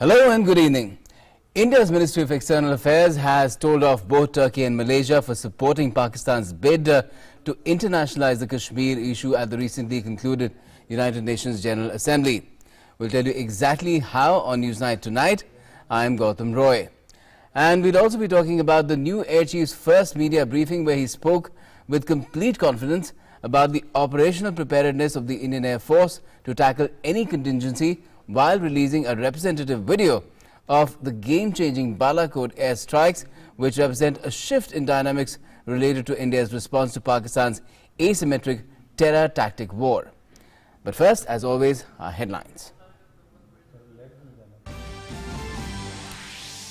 Hello and good evening. India's Ministry of External Affairs has told off both Turkey and Malaysia for supporting Pakistan's bid to internationalize the Kashmir issue at the recently concluded United Nations General Assembly. We'll tell you exactly how on Newsnight tonight. I'm Gautam Roy. And we'll also be talking about the new Air Chief's first media briefing, where he spoke with complete confidence about the operational preparedness of the Indian Air Force to tackle any contingency, while releasing a representative video of the game-changing Balakot airstrikes, which represent a shift in dynamics related to India's response to Pakistan's asymmetric terror tactic war. But first, as always, our headlines.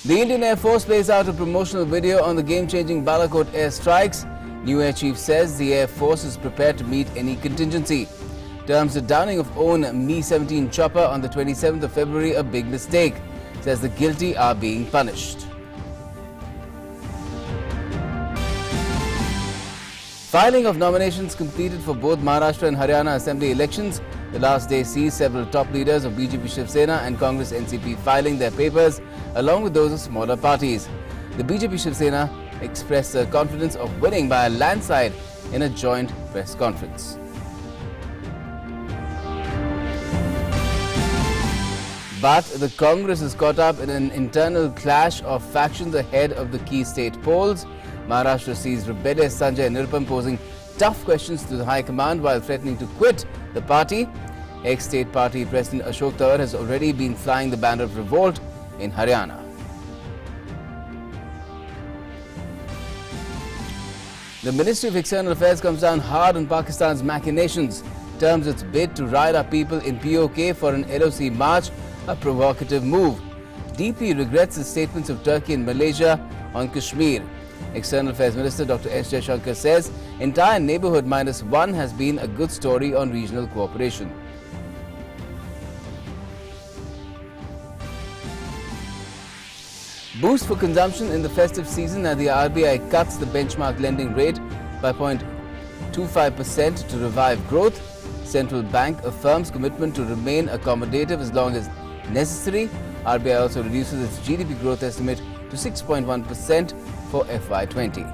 The Indian Air Force plays out a promotional video on the game-changing Balakot airstrikes. New Air Chief says the Air Force is prepared to meet any contingency. Terms the downing of own MEA 17 chopper on the 27th of February a big mistake. Says the guilty are being punished. Filing of nominations completed for both Maharashtra and Haryana Assembly elections. The last day sees several top leaders of BJP Shiv Sena and Congress NCP filing their papers, along with those of smaller parties. The BJP Shiv Sena expressed their confidence of winning by a landslide in a joint press conference. But the Congress is caught up in an internal clash of factions ahead of the key state polls. Maharashtra sees rebellious Sanjay Nirupam posing tough questions to the High Command while threatening to quit the party. Ex-State Party President Ashok Tawar has already been flying the banner of revolt in Haryana. The Ministry of External Affairs comes down hard on Pakistan's machinations, terms its bid to ride up people in POK for an LOC march a provocative move. Deeply regrets the statements of Turkey and Malaysia on Kashmir. External Affairs Minister Dr. S. Jaishankar says entire neighbourhood -1 has been a good story on regional cooperation. Boost for consumption in the festive season as the RBI cuts the benchmark lending rate by 0.25% to revive growth. Central Bank affirms commitment to remain accommodative as long as necessary. RBI also reduces its GDP growth estimate to 6.1% for FY20.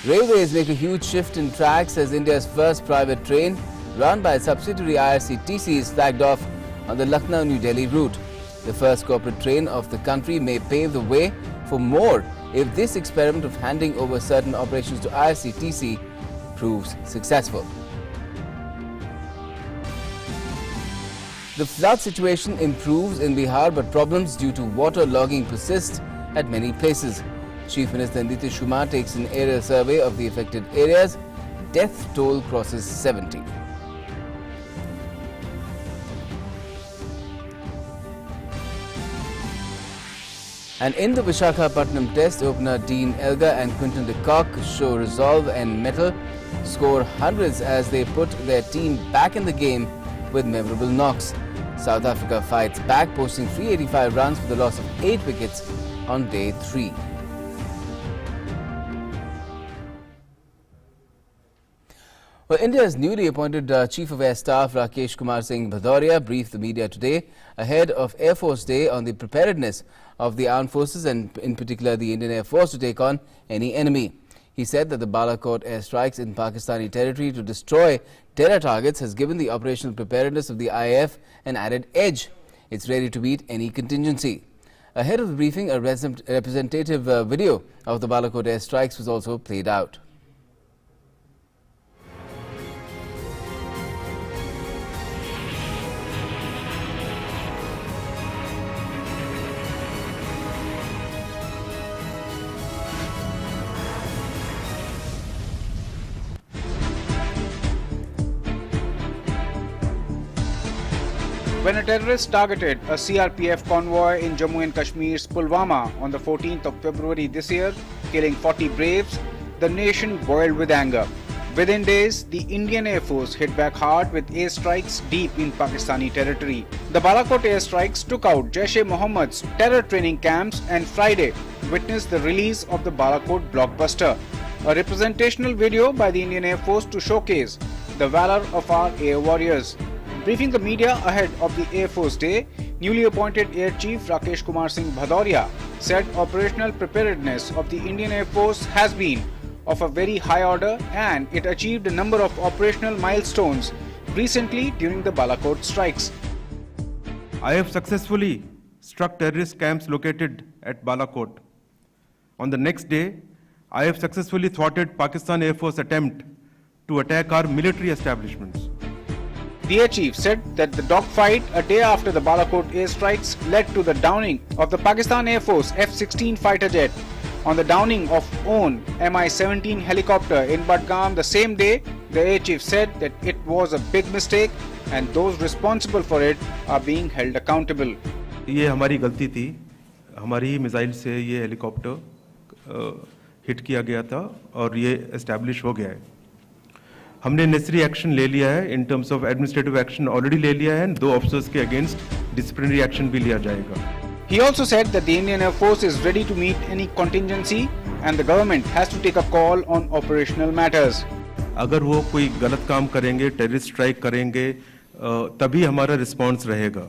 Railways make a huge shift in tracks as India's first private train, run by its subsidiary IRCTC, is flagged off on the Lucknow-New Delhi route. The first corporate train of the country may pave the way for more if this experiment of handing over certain operations to IRCTC proves successful. The flood situation improves in Bihar, but problems due to water logging persist at many places. Chief Minister Nitish Kumar takes an aerial survey of the affected areas. Death toll crosses 70. And in the Visakhapatnam Test, opener Dean Elgar and Quinton de Kock show resolve and mettle, score hundreds as they put their team back in the game with memorable knocks. South Africa fights back, posting 385 runs for the loss of 8 wickets on day 3. Well, India's newly appointed Chief of Air Staff Rakesh Kumar Singh Bhadoria briefed the media today ahead of Air Force Day on the preparedness of the armed forces and in particular the Indian Air Force to take on any enemy. He said that the Balakot airstrikes in Pakistani territory to destroy terror targets has given the operational preparedness of the IAF an added edge. It's ready to meet any contingency. Ahead of the briefing, a representative video of the Balakot airstrikes was also played out. When a terrorist targeted a CRPF convoy in Jammu and Kashmir's Pulwama on the 14th of February this year, killing 40 braves, the nation boiled with anger. Within days, the Indian Air Force hit back hard with airstrikes deep in Pakistani territory. The Balakot airstrikes took out Jaish-e-Mohammad's terror training camps and Friday witnessed the release of the Balakot blockbuster, a representational video by the Indian Air Force to showcase the valor of our air warriors. Briefing the media ahead of the Air Force Day, Newly appointed Air Chief Rakesh Kumar Singh Bhadoria said operational preparedness of the Indian Air Force has been of a very high order and it achieved a number of operational milestones recently during the Balakot strikes. I have successfully struck terrorist camps located at Balakot. On the next day, I have successfully thwarted Pakistan Air Force attempt to attack our military establishments. The Air Chief said that the dogfight a day after the Balakot airstrikes led to the downing of the Pakistan Air Force F-16 fighter jet. On the downing of own Mi-17 helicopter in Budgam the same day, the Air Chief said that it was a big mistake and those responsible for it are being held accountable. ये हमारी गलती थी, हमारी ही missile से ये helicopter hit किया गया था और ये एस्टैब्लिश हो गया है. हमने नेसेसरी एक्शन ले लिया है in terms of administrative action already ले लिया है. 2 ऑफिसर्स के अगेंस्ट डिसिप्लिनरी एक्शन भी लिया जाएगा. He also said that the Indian Air Force is ready to meet any contingency and the government has to take a call on operational matters. अगर वो कोई गलत काम करेंगे, टेररिस्ट स्ट्राइक करेंगे, तभी हमारा रिस्पांस रहेगा.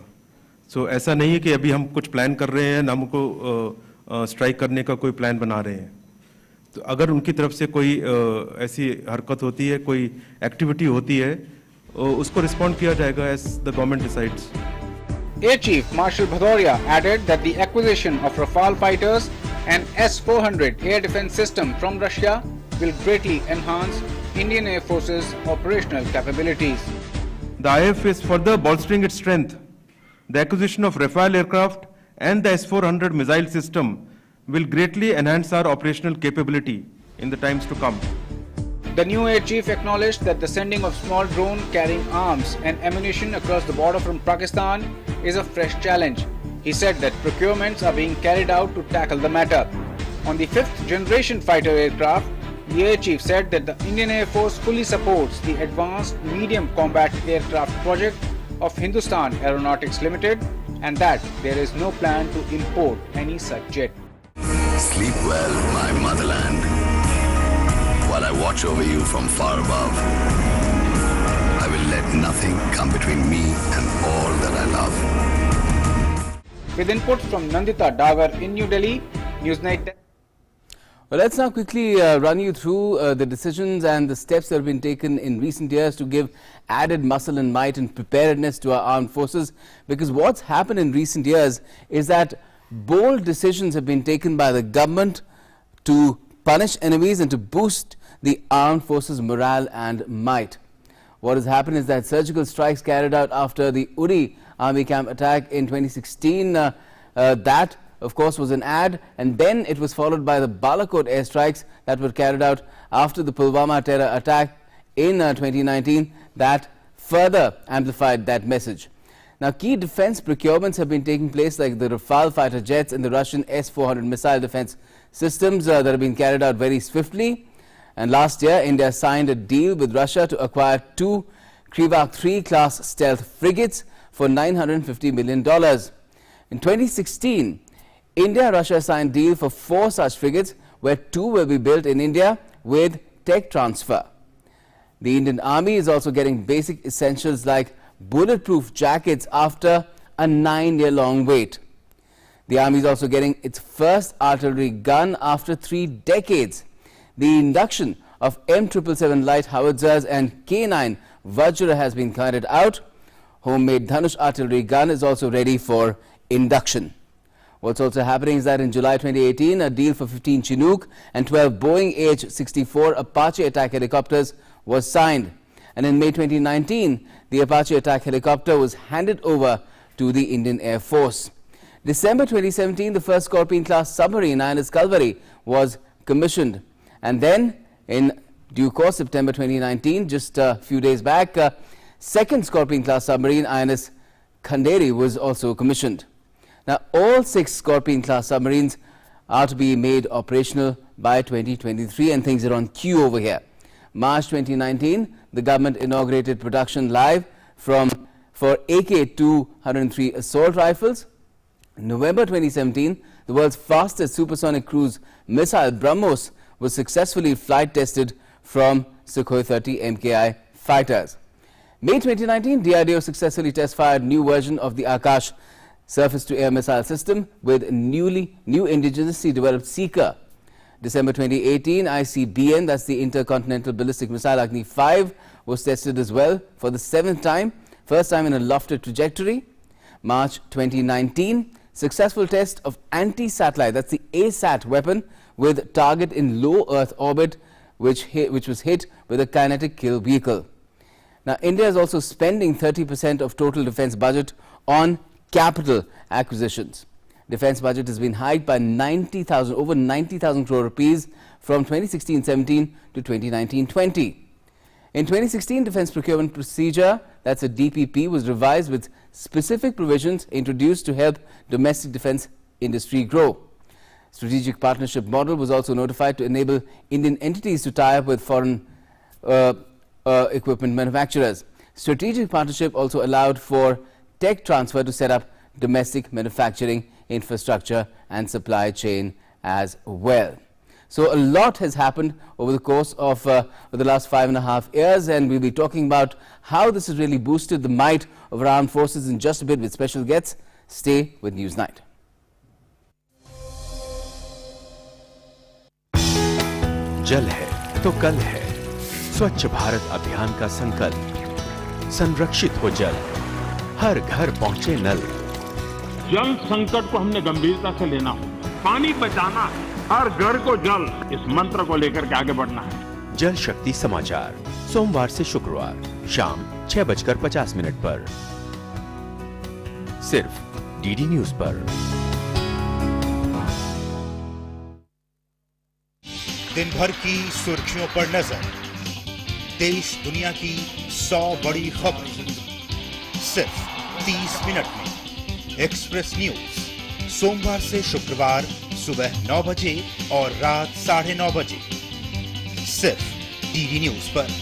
सो ऐसा नहीं है कि अभी हम कुछ प्लान कर रहे हैं, हमको स्ट्राइक करने का कोई प्लान बना रहे हैं. तो अगर उनकी तरफ से कोई ऐसी हरकत होती है, कोई एक्टिविटी होती है, उसको रिस्पॉन्ड किया जाएगा as the government decides. Air Chief Marshal Bhadoria added that the acquisition of Rafale fighters and S-400 air defense system from Russia will greatly enhance Indian Air Force's operational capabilities. The IF is further bolstering its strength. The acquisition of Rafale aircraft and the S-400 missile system will greatly enhance our operational capability in the times to come. The new Air Chief acknowledged that the sending of small drone carrying arms and ammunition across the border from Pakistan is a fresh challenge. He said that procurements are being carried out to tackle the matter. On the 5th generation fighter aircraft, the Air Chief said that the Indian Air Force fully supports the Advanced Medium Combat Aircraft project of Hindustan Aeronautics Limited and that there is no plan to import any such jet. Sleep well, my motherland. While I watch over you from far above, I will let nothing come between me and all that I love. With inputs from Nandita Dagar in New Delhi, Newsnight. Well, let's now quickly run you through the decisions and the steps that have been taken in recent years to give added muscle and might and preparedness to our armed forces. Because what's happened in recent years is that bold decisions have been taken by the government to punish enemies and to boost the armed forces' morale and might. What has happened is that surgical strikes carried out after the Uri army camp attack in 2016, that of course was an ad, and then it was followed by the Balakot airstrikes that were carried out after the Pulwama terror attack in 2019 that further amplified that message. Now, key defense procurements have been taking place like the Rafale fighter jets and the Russian S-400 missile defense systems that have been carried out very swiftly. And last year, India signed a deal with Russia to acquire 2 Kriva 3 class stealth frigates for $950 million. In 2016, India-Russia signed a deal for 4 such frigates, where 2 will be built in India with tech transfer. The Indian Army is also getting basic essentials like bulletproof jackets after a 9-year-long wait. The Army is also getting its first artillery gun after 3 decades. The induction of M777 light howitzers and K9 Vajra has been carried out. Homemade Dhanush artillery gun is also ready for induction. What's also happening is that in July 2018, a deal for 15 Chinook and 12 Boeing AH-64 Apache attack helicopters was signed. And in May 2019, the Apache attack helicopter was handed over to the Indian Air Force. December 2017, the first Scorpion class submarine INS Kalvari was commissioned. And then in due course, September 2019, just a few days back, second Scorpion class submarine INS Khanderi was also commissioned. Now, all 6 Scorpion class submarines are to be made operational by 2023, and things are on queue over here. March 2019, the government inaugurated production live for AK-203 assault rifles. In November 2017, the world's fastest supersonic cruise missile BrahMos was successfully flight tested from Sukhoi 30 MKI fighters. May 2019, DRDO successfully test-fired new version of the Akash surface-to-air missile system with new indigenously developed seeker. December 2018, ICBM, that's the Intercontinental Ballistic Missile Agni 5, was tested as well for the 7th time, first time in a lofted trajectory. March 2019, successful test of anti-satellite, that's the ASAT weapon, with target in low Earth orbit, which was hit with a kinetic kill vehicle. Now, India is also spending 30% of total defence budget on capital acquisitions. Defence budget has been hiked by over 90,000 crore rupees from 2016-17 to 2019-20. In 2016, Defence Procurement Procedure, that's a DPP, was revised with specific provisions introduced to help domestic defence industry grow. Strategic partnership model was also notified to enable Indian entities to tie up with foreign equipment manufacturers. Strategic partnership also allowed for tech transfer to set up domestic manufacturing infrastructure and supply chain as well. So a lot has happened over the course of the last 5.5 years, and we'll be talking about how this has really boosted the might of our armed forces in just a bit with special guests. Stay with Newsnight. जल है तो कल है। स्वच्छ भारत अभियान का संकल्प, संरक्षित हो जल, हर घर पहुंचे नल। जल संकट को हमने गंभीरता से लेना होगा। पानी बचाना है, हर घर को जल, इस मंत्र को लेकर के आगे बढ़ना है। जल शक्ति समाचार सोमवार से शुक्रवार शाम 6:50 पर सिर्फ डीडी न्यूज पर। दिन भर की सुर्खियों पर नजर, देश दुनिया की 100 बड़ी खबर सिर्फ 30 मिनट में। एक्सप्रेस न्यूज सोमवार से शुक्रवार सुबह 9 बजे और रात 9:30 बजे सिर्फ डीडी न्यूज पर।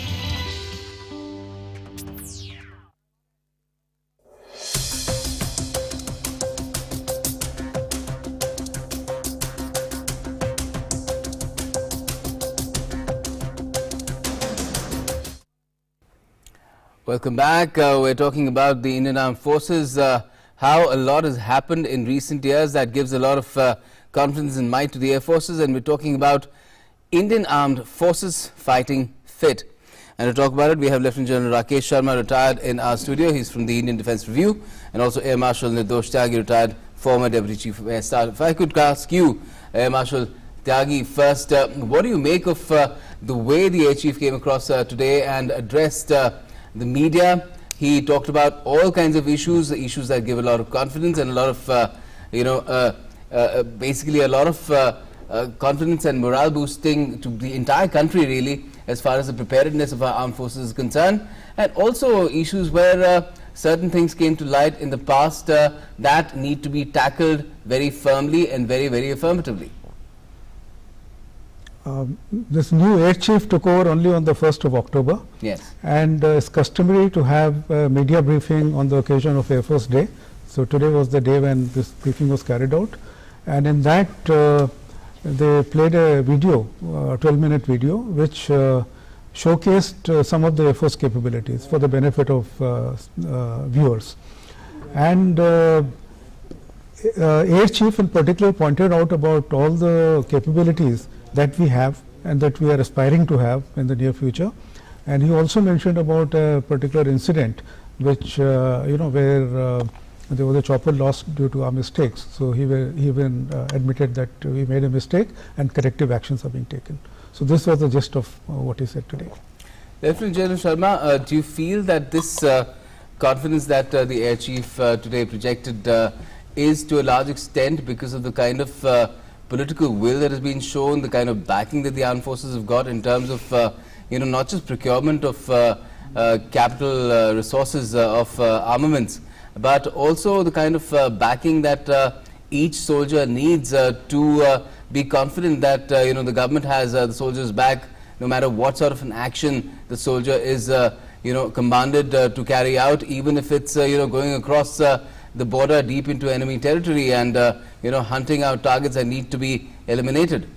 Welcome back. We're talking about the Indian Armed Forces, how a lot has happened in recent years that gives a lot of confidence and might to the Air Forces, and we're talking about Indian Armed Forces fighting fit. And to talk about it, we have Lieutenant General Rakesh Sharma, retired, in our studio. He's from the Indian Defence Review, and also Air Marshal Nirdosh Tyagi, retired, former Deputy Chief of Air Staff. If I could ask you, Air Marshal Tyagi, first, what do you make of the way the Air Chief came across today and addressed the media? He talked about all kinds of issues, issues that give a lot of confidence and a lot of, basically a lot of confidence and morale boosting to the entire country, really, as far as the preparedness of our armed forces is concerned, and also issues where certain things came to light in the past that need to be tackled very firmly and very, very affirmatively. This new Air Chief took over only on the 1st of October. Yes. And it's customary to have a media briefing on the occasion of Air Force Day. So today was the day when this briefing was carried out. And in that, they played a video, a 12-minute video, which showcased some of the Air Force capabilities for the benefit of viewers. And Air Chief in particular pointed out about all the capabilities that we have and that we are aspiring to have in the near future. And he also mentioned about a particular incident which where there was a chopper lost due to our mistakes. So he even admitted that we made a mistake and corrective actions are being taken. So this was the gist of what he said today. Lieutenant General Sharma, do you feel that this confidence that the Air Chief today projected is to a large extent because of the kind of political will that has been shown, the kind of backing that the armed forces have got in terms of not just procurement of capital resources of armaments, but also the kind of backing that each soldier needs to be confident that the government has the soldiers back, no matter what sort of an action the soldier is commanded to carry out, even if it's going across the border deep into enemy territory and hunting out targets that need to be eliminated.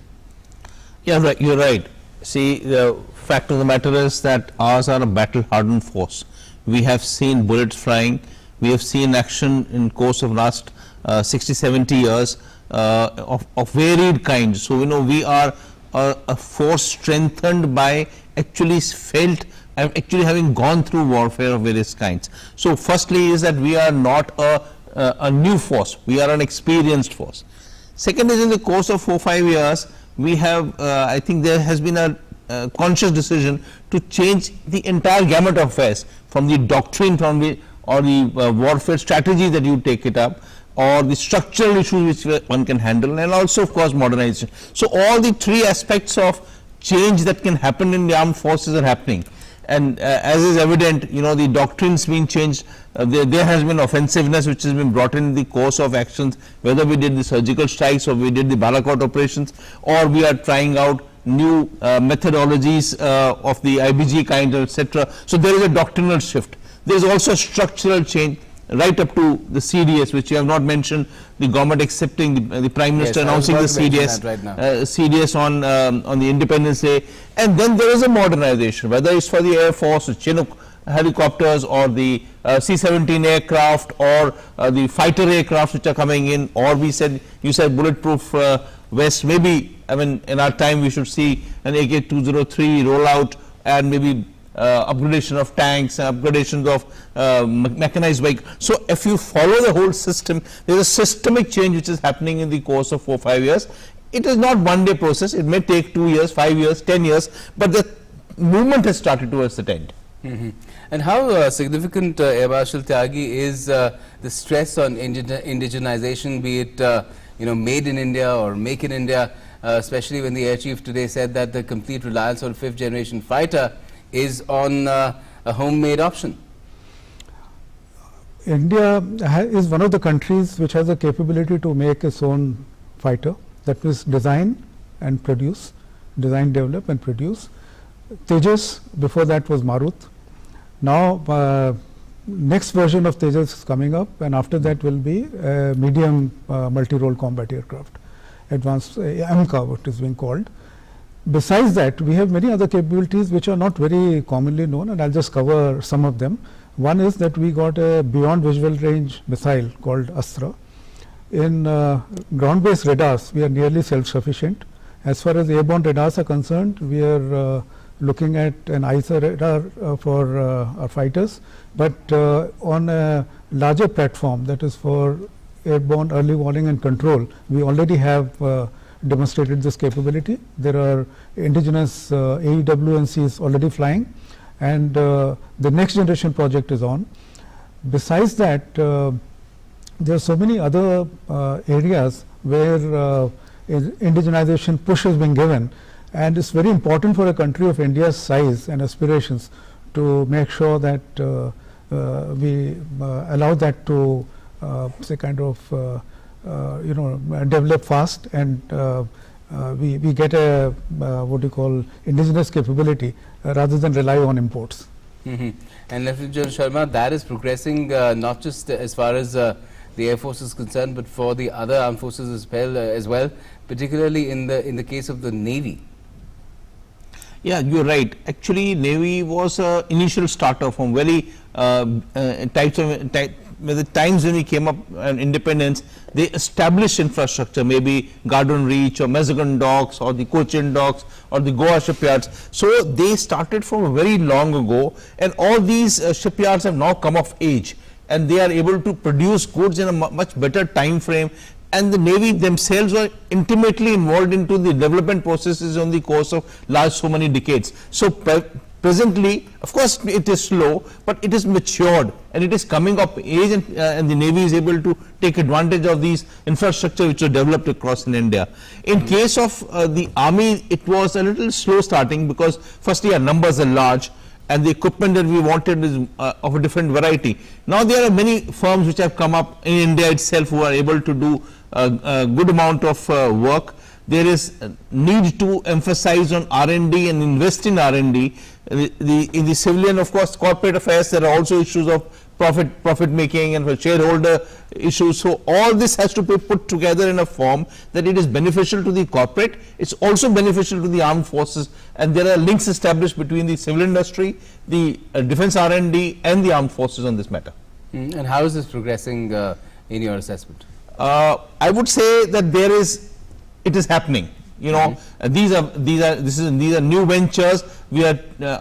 Yeah, right. You're right. See, the fact of the matter is that ours are a battle-hardened force. We have seen bullets flying. We have seen action in course of last 60, 70 years of varied kinds. So, we are a force strengthened by actually felt and actually having gone through warfare of various kinds. So, firstly is that we are not a new force, we are an experienced force. Second is, in the course of 4-5 years, we have, I think there has been a conscious decision to change the entire gamut of affairs, from the doctrine, or the warfare strategy that you take it up, or the structural issues which one can handle, and also of course modernization. So, all the three aspects of change that can happen in the armed forces are happening. And as is evident, the doctrines being changed, there has been offensiveness which has been brought in the course of actions, whether we did the surgical strikes or we did the Balakot operations, or we are trying out new methodologies of the IBG kind, etc. So, there is a doctrinal shift. There is also a structural change right up to the CDS, which you have not mentioned, the government accepting, the Prime Minister announcing the CDS, CDS on the Independence Day. And then there is a modernization, whether it's for the Air Force, the Chinook helicopters, or the C-17 aircraft, or the fighter aircraft which are coming in, or you said bulletproof vests. Maybe, in our time we should see an AK-203 rollout, and maybe upgradation of tanks, upgradations of mechanized vehicles. So, if you follow the whole system, there is a systemic change which is happening in the course of 4-5 years. It is not one-day process. It may take 2 years, 5 years, 10 years, but the movement has started towards that end. And how significant, Air Marshal Tyagi, is the stress on indigenization, be it made in India or make in India, especially when the Air Chief today said that the complete reliance on 5th generation fighter is on a homemade option? India is one of the countries which has the capability to make its own fighter, that means design and produce, design, develop and produce. Tejas, before that was Marut. Now, next version of Tejas is coming up, and after that will be medium multi-role combat aircraft, advanced AMCA, what is being called. Besides that, we have many other capabilities which are not very commonly known, and I will just cover some of them. One is that we got a beyond visual range missile called Astra. In ground based radars, we are nearly self sufficient. As far as airborne radars are concerned, we are looking at an ISA radar for our fighters, but on a larger platform, that is for airborne early warning and control, we already have demonstrated this capability. There are indigenous AEWNCs already flying, and the next generation project is on. Besides that, there are so many other areas where indigenization push has been given, and it's very important for a country of India's size and aspirations to make sure that we allow that to say kind of develop fast, and we get a what you call indigenous capability rather than rely on imports. And Lieutenant General Sharma, that is progressing not just as far as the Air Force is concerned, but for the other armed forces as well, particularly in the case of the Navy. Yeah, you're right. Actually, Navy was an initial starter from very the times when we came up and independence, they established infrastructure, maybe Garden Reach or Mazagon docks or the Cochin docks or the Goa shipyards. So they started from very long ago, and all these shipyards have now come of age, and they are able to produce goods in a much better time frame. And the Navy themselves were intimately involved into the development processes on the course of so many decades. So presently, of course, it is slow, but it is matured and it is coming of age, and the Navy is able to take advantage of these infrastructure which are developed across in India. In case of the Army, it was a little slow starting, because firstly our numbers are large and the equipment that we wanted is of a different variety. Now there are many firms which have come up in India itself who are able to do a good amount of work. There is need to emphasize on R&D and invest in R&D. In the civilian, of course, corporate affairs, there are also issues of profit making and shareholder issues. So all this has to be put together in a form that it is beneficial to the corporate, it's also beneficial to the armed forces, and there are links established between the civil industry, the defense R&D and the armed forces on this matter. And how is this progressing in your assessment? I would say that it is happening. You know, these are new ventures. We are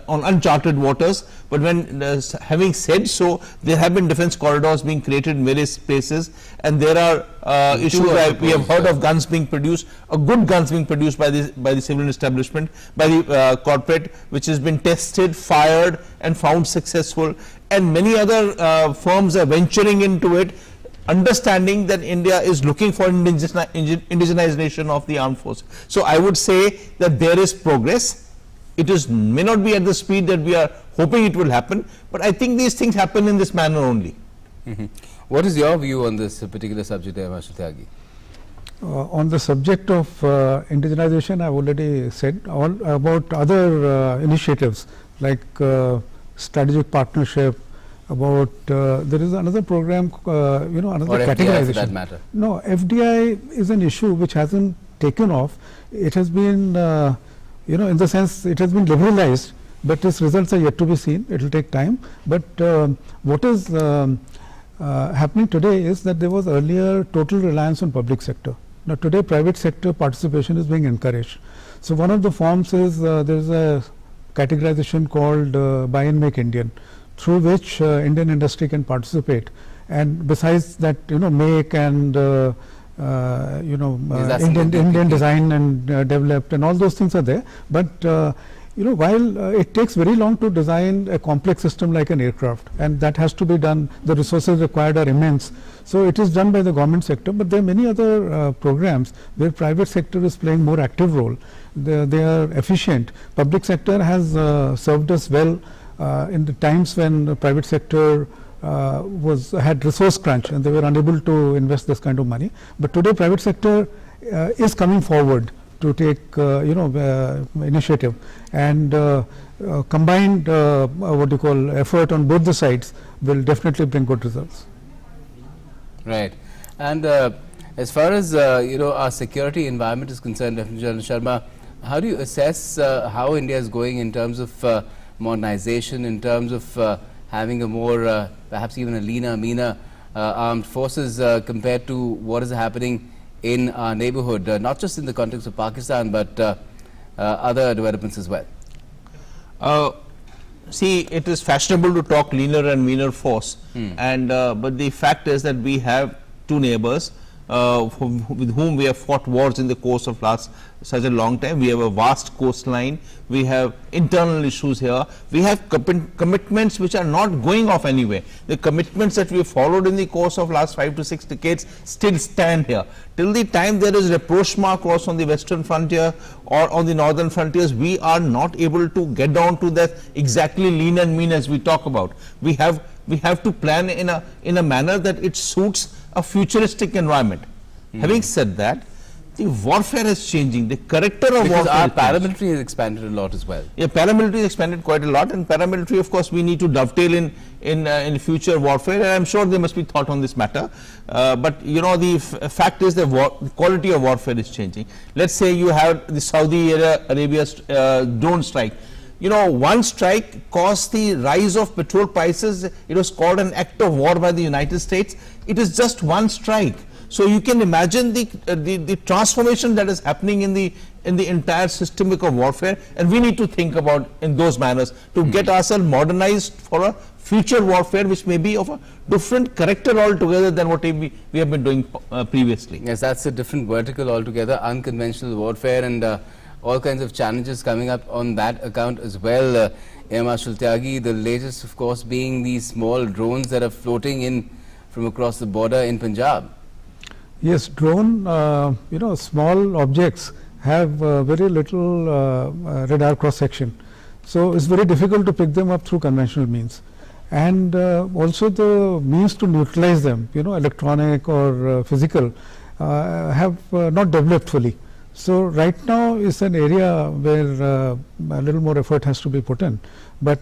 on uncharted waters. But when having said so, there have been defense corridors being created in various places, and there are issues where we have heard of guns being produced, good guns being produced by the civilian establishment, by the corporate, which has been tested, fired, and found successful. And many other firms are venturing into it, understanding that India is looking for indigenization of the armed forces. So I would say that there is progress. It may not be at the speed that we are hoping it will happen, but I think these things happen in this manner only. What is your view on this particular subject, Mr. Tyagi? On the subject of indigenization, I have already said about other initiatives like strategic partnership, about there is another program, another or categorization. FDI for that matter. No, FDI is an issue which hasn't taken off. It has been, in the sense it has been liberalized, but its results are yet to be seen. It will take time. But what is happening today is that there was earlier total reliance on public sector. Now today private sector participation is being encouraged. So one of the forms is there is a categorization called Buy and Make Indian, through which Indian industry can participate, and besides that, make and Indian design and developed and all those things are there. But while it takes very long to design a complex system like an aircraft, and that has to be done, the resources required are immense. So it is done by the government sector, but there are many other programs where private sector is playing more active role. They are efficient. Public sector has served us well in the times when the private sector had resource crunch and they were unable to invest this kind of money. But today private sector is coming forward to take initiative, and combined effort on both the sides will definitely bring good results. Right. And as far as our security environment is concerned, Lieutenant General Sharma, how do you assess how India is going in terms of modernization, in terms of having a more perhaps even a leaner, meaner armed forces compared to what is happening in our neighborhood, not just in the context of Pakistan, but other developments as well? See, it is fashionable to talk leaner and meaner force, and but the fact is that we have two neighbors with whom we have fought wars in the course of such a long time. We have a vast coastline, we have internal issues here, we have commitments which are not going off anywhere. The commitments that we followed in the course of last 5 to 6 decades still stand here. Till the time there is rapprochement across on the western frontier or on the northern frontiers, we are not able to get down to that exactly lean and mean as we talk about. We have to plan in a manner that it suits a futuristic environment. Having said that, the warfare is changing, the character of because warfare. Our paramilitary has expanded a lot as well. Yeah, paramilitary has expanded quite a lot, and paramilitary, of course, we need to dovetail in future warfare, and I'm sure there must be thought on this matter. But the fact is the quality of warfare is changing. Let's say you have the Saudi Arabia's drone strike. One strike caused the rise of petrol prices. It was called an act of war by the United States. It is just one strike. So you can imagine the transformation that is happening in the entire systemic of warfare, and we need to think about in those manners to get ourselves modernized for a future warfare which may be of a different character altogether than what we have been doing previously. Yes, that's a different vertical altogether, unconventional warfare, and all kinds of challenges coming up on that account as well. Air Marshal Tyagi, the latest of course being these small drones that are floating in from across the border in Punjab. Yes, drone, small objects have very little radar cross section. So it's very difficult to pick them up through conventional means. And also the means to neutralize them, electronic or physical, have not developed fully. So right now is an area where a little more effort has to be put in. But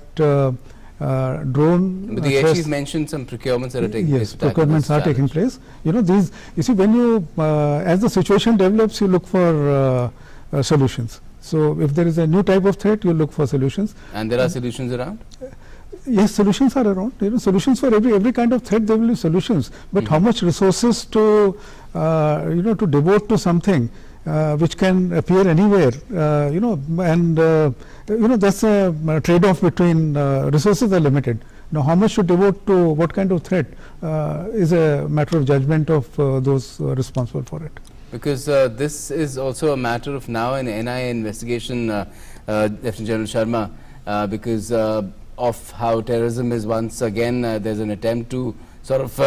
drone. But the AG's mentioned some procurements that are taking place. Yes, procurements are taking place. These, you see, when you, as the situation develops, you look for solutions. So if there is a new type of threat, you look for solutions. And there are solutions around? Yes, solutions are around. Solutions for every kind of threat. There will be solutions, but how much resources to to devote to something which can appear anywhere, and that's a trade-off between resources are limited. Now, how much to devote to what kind of threat is a matter of judgment of those responsible for it. Because this is also a matter of now an NIA investigation, Lieutenant General Sharma, because of how terrorism is once again, there's an attempt to sort of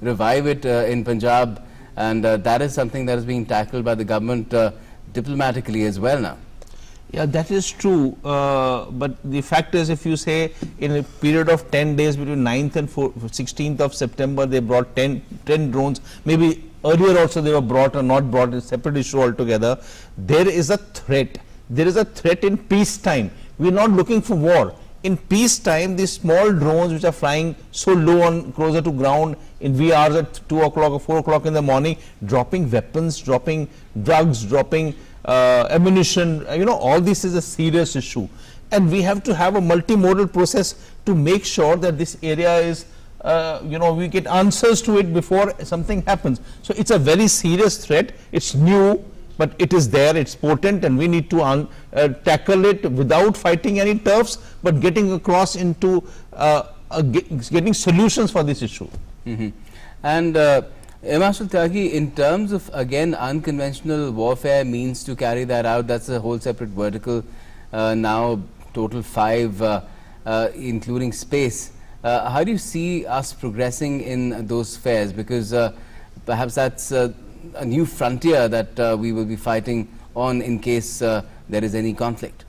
revive it in Punjab, and that is something that is being tackled by the government diplomatically as well now. Yeah, that is true, but the fact is, if you say in a period of 10 days between 9th and 16th of September, they brought 10 drones, maybe earlier also they were brought or not brought, a separate issue altogether. There is a threat. There is a threat in peacetime. We are not looking for war. In peacetime, these small drones which are flying so low on closer to ground in wee hours at 2 o'clock or 4 o'clock in the morning, dropping weapons, dropping drugs, dropping ammunition, all this is a serious issue, and we have to have a multimodal process to make sure that this area is we get answers to it before something happens. So it's a very serious threat. It's new, but it is there, it's potent, and we need to tackle it without fighting any turfs, but getting across into getting solutions for this issue. And Marshal Tyagi, in terms of, again, unconventional warfare means to carry that out, that's a whole separate vertical, now total 5, including space. How do you see us progressing in those spheres? Because perhaps that's a new frontier that we will be fighting on in case there is any conflict.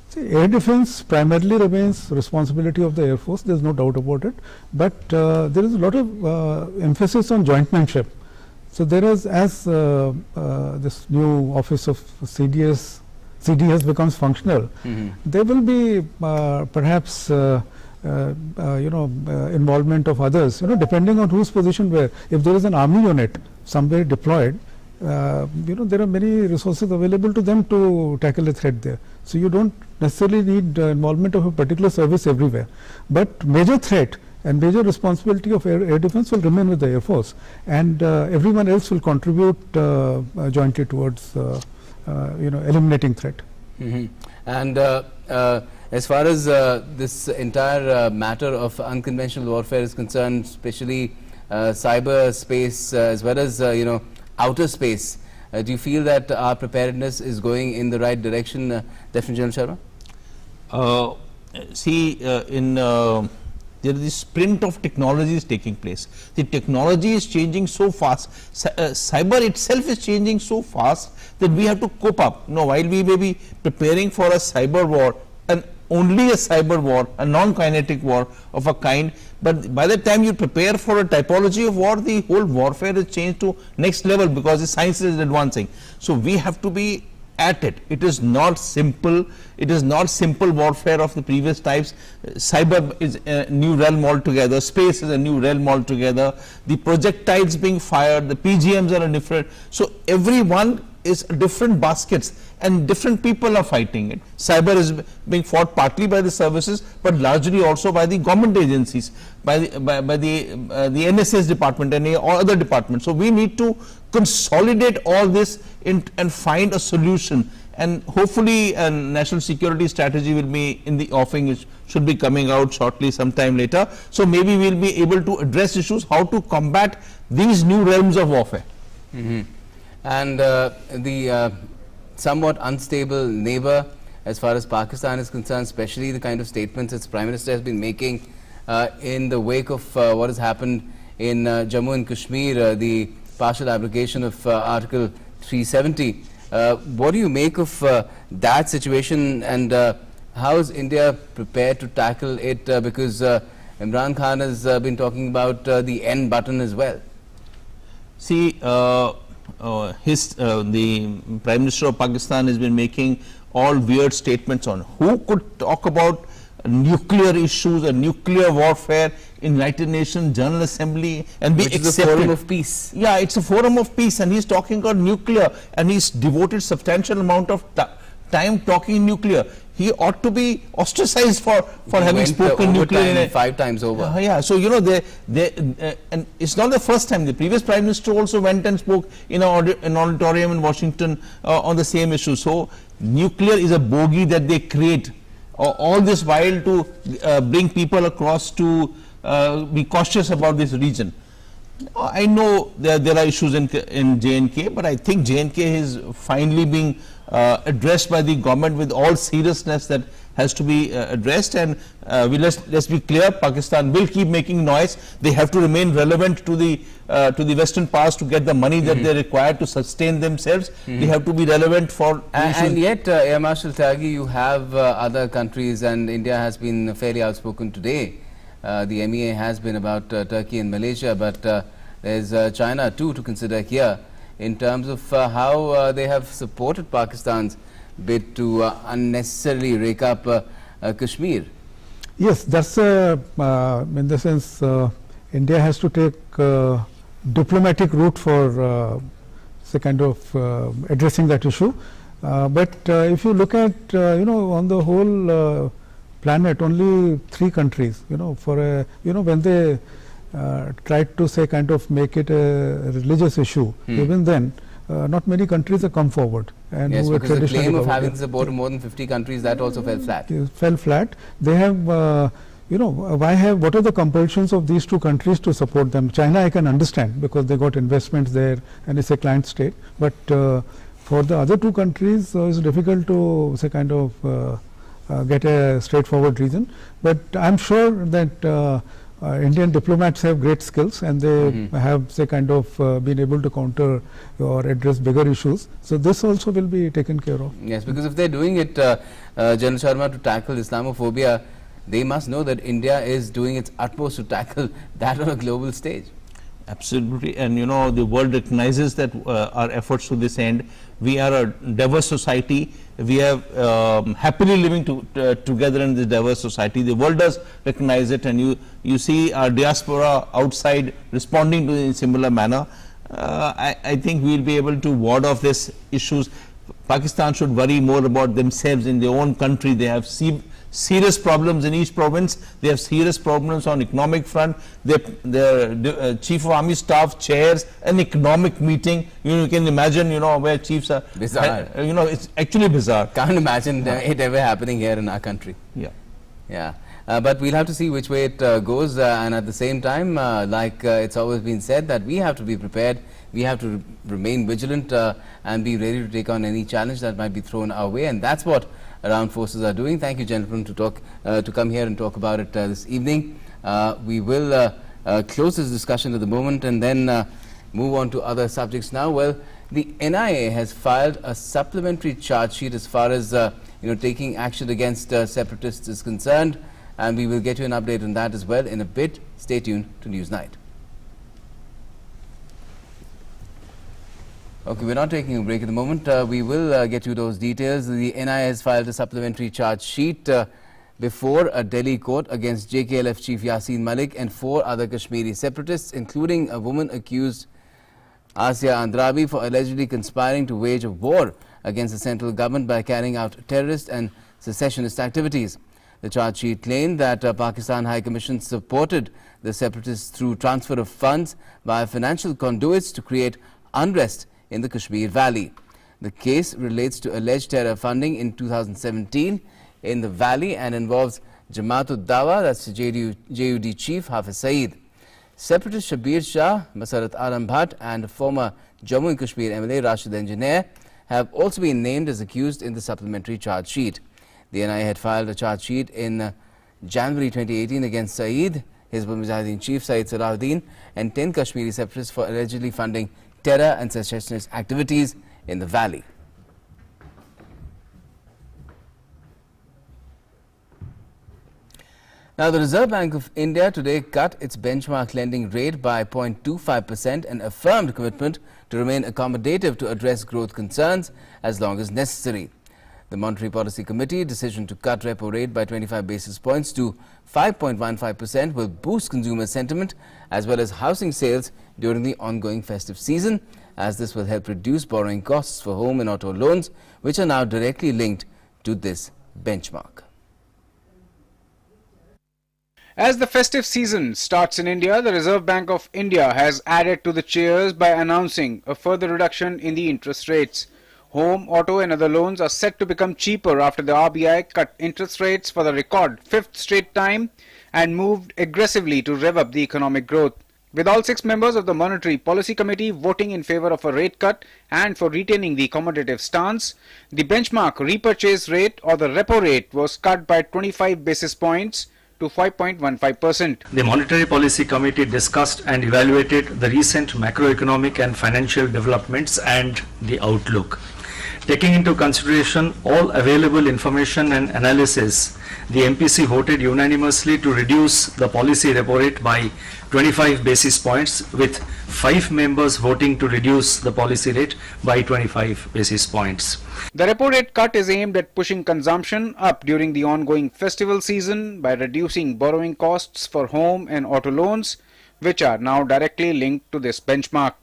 See, air defense primarily remains responsibility of the Air Force, there is no doubt about it, but there is a lot of emphasis on jointmanship. So there is, as this new office of CDS becomes functional, there will be perhaps involvement of others, depending on whose position where. If there is an army unit somewhere deployed, there are many resources available to them to tackle a threat there. So you don't necessarily need involvement of a particular service everywhere, but major threat and major responsibility of air defense will remain with the Air Force, and everyone else will contribute jointly towards eliminating threat. And as far as this entire matter of unconventional warfare is concerned, especially cyberspace as well as outer space, do you feel that our preparedness is going in the right direction, Lieutenant General Sharma? There is this sprint of technology is taking place. The technology is changing so fast. Cyber itself is changing so fast that we have to cope up. While we may be preparing for a cyber war, and only a cyber war, a non-kinetic war of a kind, but by the time you prepare for a typology of war, the whole warfare is changed to next level because the science is advancing. So we have to be at it. It is not simple. It is not simple warfare of the previous types. Cyber is a new realm altogether. Space is a new realm altogether. The projectiles being fired, the PGMs are a different. So everyone is different baskets, and different people are fighting it. Cyber is being fought partly by the services, but largely also by the government agencies, by the NSS department and all other departments. So we need to consolidate all this and find a solution, and hopefully a national security strategy will be in the offing. It should be coming out shortly, sometime later. So maybe we will be able to address issues how to combat these new realms of warfare. And the somewhat unstable neighbor as far as Pakistan is concerned, especially the kind of statements its Prime Minister has been making in the wake of what has happened in Jammu and Kashmir, the partial abrogation of Article 370. What do you make of that situation, and how is India prepared to tackle it? Because Imran Khan has been talking about the end button as well. See, the Prime Minister of Pakistan has been making all weird statements on who could talk about nuclear issues and nuclear warfare in United Nations General Assembly and be accepted. Which is a forum of peace. Yeah, it's a forum of peace, and he's talking about nuclear, and he's devoted substantial amount of time talking nuclear. he ought to be ostracized for having spoken nuclear in 5 times over. yeah, so you know and it's not the first time. The previous Prime Minister also went and spoke in an auditorium in Washington on the same issue. So nuclear is a bogey that they create all this while to bring people across to be cautious about this region. I know there are issues in J&K, but I think J&K is finally being addressed by the government with all seriousness that has to be addressed. And let's be clear, Pakistan will keep making noise. They have to remain relevant to the Western powers to get the money that they require to sustain themselves. They have to be relevant for and yet, Air Marshal Tyagi, you have other countries, and India has been fairly outspoken today. The MEA has been about Turkey and Malaysia, but there's China too to consider here in terms of how they have supported Pakistan's bid to unnecessarily rake up Kashmir. Yes, that's in the sense India has to take diplomatic route for say kind of addressing that issue. But if you look at on the whole planet, only 3 countries, for a when they tried to say kind of make it a religious issue, even then not many countries have come forward. And yes, who because the claim of having support of more than 50 countries, that also fell flat. Fell flat. They have, what are the compulsions of these 2 countries to support them? China I can understand because they got investments there and it's a client state. But for the other 2 countries, it's difficult to say kind of get a straightforward reason. But I'm sure that Indian diplomats have great skills, and they have say kind of been able to counter or address bigger issues. So this also will be taken care of. Yes, because if they're doing it, General Sharma, to tackle Islamophobia, they must know that India is doing its utmost to tackle that on a global stage. Absolutely, and the world recognizes that our efforts to this end. We are a diverse society. We have happily living together in this diverse society. The world does recognize it, and you see our diaspora outside responding to it in a similar manner. I think we will be able to ward off these issues. Pakistan should worry more about themselves in their own country. They have serious problems in each province. They have serious problems on economic front. Their chief of army staff chairs an economic meeting. You can imagine, where chiefs are. Bizarre. It's actually bizarre. Can't imagine it ever happening here in our country. Yeah. Yeah. But we'll have to see which way it goes. And at the same time, like it's always been said, that we have to be prepared. We have to remain vigilant and be ready to take on any challenge that might be thrown our way. And that's what Armed Forces are doing. Thank you, gentlemen, to come here and talk about it this evening. We will close this discussion at the moment and then move on to other subjects now. Well, the NIA has filed a supplementary charge sheet as far as taking action against separatists is concerned, and we will get you an update on that as well in a bit. Stay tuned to Newsnight. Okay, we're not taking a break at the moment. We will get you those details. The NIA has filed a supplementary charge sheet before a Delhi court against JKLF chief Yasin Malik and 4 other Kashmiri separatists, including a woman accused, Asya Andrabi, for allegedly conspiring to wage a war against the central government by carrying out terrorist and secessionist activities. The charge sheet claimed that Pakistan High Commission supported the separatists through transfer of funds via financial conduits to create unrest in the Kashmir Valley. The case relates to alleged terror funding in 2017 in the valley and involves Jamaat-ud-Dawa, that's the JUD chief Hafiz Saeed. Separatist Shabir Shah, Masarat Alam Bhatt and former Jammu and Kashmir MLA Rashid Engineer have also been named as accused in the supplementary charge sheet. The NIA had filed a charge sheet in January 2018 against Saeed, Hizbul Mujahideen chief Saeed Salahuddin and 10 Kashmiri separatists for allegedly funding terror and secessionist activities in the valley. Now, the Reserve Bank of India today cut its benchmark lending rate by 0.25% and affirmed commitment to remain accommodative to address growth concerns as long as necessary. The Monetary Policy Committee decision to cut repo rate by 25 basis points to 5.15% will boost consumer sentiment as well as housing sales during the ongoing festive season, as this will help reduce borrowing costs for home and auto loans, which are now directly linked to this benchmark. As the festive season starts in India, the Reserve Bank of India has added to the cheers by announcing a further reduction in the interest rates. Home, auto and other loans are set to become cheaper after the RBI cut interest rates for the record 5th straight time and moved aggressively to rev up the economic growth. With all 6 members of the Monetary Policy Committee voting in favor of a rate cut and for retaining the accommodative stance, the benchmark repurchase rate or the repo rate was cut by 25 basis points to 5.15%. The Monetary Policy Committee discussed and evaluated the recent macroeconomic and financial developments and the outlook. Taking into consideration all available information and analysis, the MPC voted unanimously to reduce the policy repo rate by 25 basis points, with 5 members voting to reduce the policy rate by 25 basis points. The repo rate cut is aimed at pushing consumption up during the ongoing festival season by reducing borrowing costs for home and auto loans, which are now directly linked to this benchmark.